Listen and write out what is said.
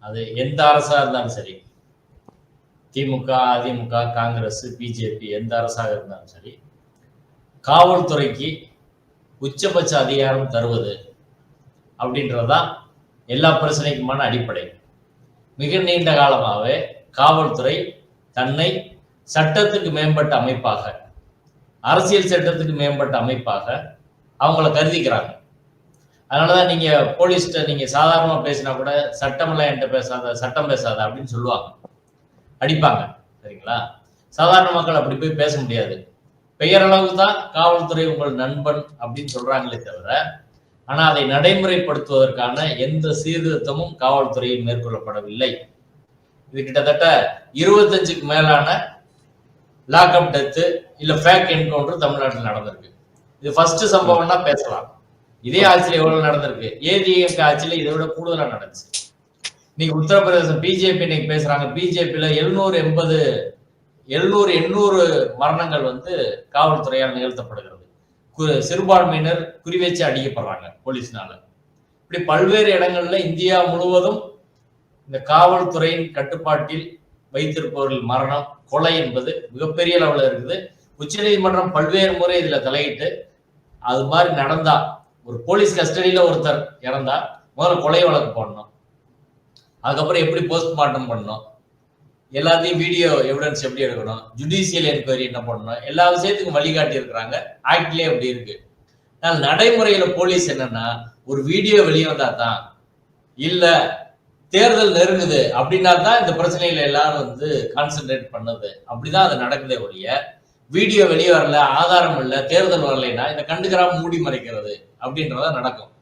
அது எந்த அரசா இருந்தாலும் சரி, திமுக, அதிமுக, காங்கிரஸ், பிஜேபி எந்த அரசாக இருந்தாலும் சரி, காவல்துறைக்கு உச்சபட்ச அதிகாரம் தருவது அப்படின்றதுதான் எல்லா பிரச்சனைக்குமான அடிப்படை. மிக நீண்ட காலமாகவே காவல்துறை தன்னை சட்டத்துக்கு மேம்பட்ட அமைப்பாக, அரசியல் சட்டத்துக்கு மேம்பட்ட அமைப்பாக அவங்கள கருதிக்கிறாங்க. அதனாலதான் நீங்க போலீஸ்ட நீங்க சாதாரணமா பேசினா கூட சட்டமெல்லாம் என்கிட்ட பேசாத, சட்டம் பேசாத அப்படின்னு சொல்லுவாங்க, அடிப்பாங்க. சரிங்களா? சாதாரண மக்கள் அப்படி போய் பேச முடியாது. பெயரளவு தான் காவல்துறை உங்கள் நண்பன் அப்படின்னு சொல்றாங்களே தவிர, ஆனா அதை நடைமுறைப்படுத்துவதற்கான எந்த சீர்திருத்தமும் காவல்துறையில் மேற்கொள்ளப்படவில்லை. இது கிட்டத்தட்ட 25க்கு மேலான லாக்அப் டெத்து இல்ல ஃபேக் என்கவுண்டர் தமிழ்நாட்டில் நடந்திருக்கு. இது ஃபர்ஸ்ட் சம்பவம்னா பேசலாம். இதே ஆட்சியில் எவ்வளவு நடந்திருக்கு? ஏடிஎம்கே ஆட்சியில இதை விட கூடுதலா நடந்துச்சு. இன்னைக்கு உத்தரப்பிரதேசம் பிஜேபி இன்னைக்கு பேசுறாங்க, பிஜேபியில 700-800 மரணங்கள் காவல்துறையால் நிகழ்த்தப்படுகிறது. சிறுபான்மையினர் குறிவச்சு அடிக்கப்படுறாங்க போலீஸ்னால. இப்படி பல்வேறு இடங்கள்ல இந்தியா முழுவதும் இந்த காவல்துறையின் கட்டுப்பாட்டில் வைத்திருப்பவர்கள் மரணம், கொலை என்பது மிகப்பெரிய அளவில் இருக்குது. உச்ச நீதிமன்றம் பல்வேறு முறை இதுல தலையிட்டு, அது மாதிரி நடந்தா, ஒரு போலீஸ் கஸ்டடியில ஒருத்தர் இறந்தா முதல்ல கொலை வழக்கு போடணும், அதுக்கப்புறம் எப்படி போஸ்ட்மார்ட்டம் பண்ணணும், எல்லாத்தையும் வீடியோ எவிடன்ஸ் எப்படி எடுக்கணும், ஜுடிஷியல் என்கொயரி என்ன பண்ணணும், எல்லா விஷயத்துக்கும் வழிகாட்டி இருக்கிறாங்க. ஆக்ட்லயே அப்படி இருக்கு. நடைமுறையில போலீஸ் என்னன்னா, ஒரு வீடியோ வெளியே வந்தா தான், இல்ல தேர்தல் நெருங்குது அப்படின்னா தான் இந்த பிரச்சனையில எல்லாரும் கான்சென்ட்ரேட் பண்ணது. அப்படிதான் அது நடக்குதே ஒழிய, வீடியோ வெளியே வரல, ஆதாரம் இல்ல, தேர்தல் வரலைன்னா இதை கண்டுக்கிறாம மூடி மறைக்கிறது அப்படின்றத நடக்கும்.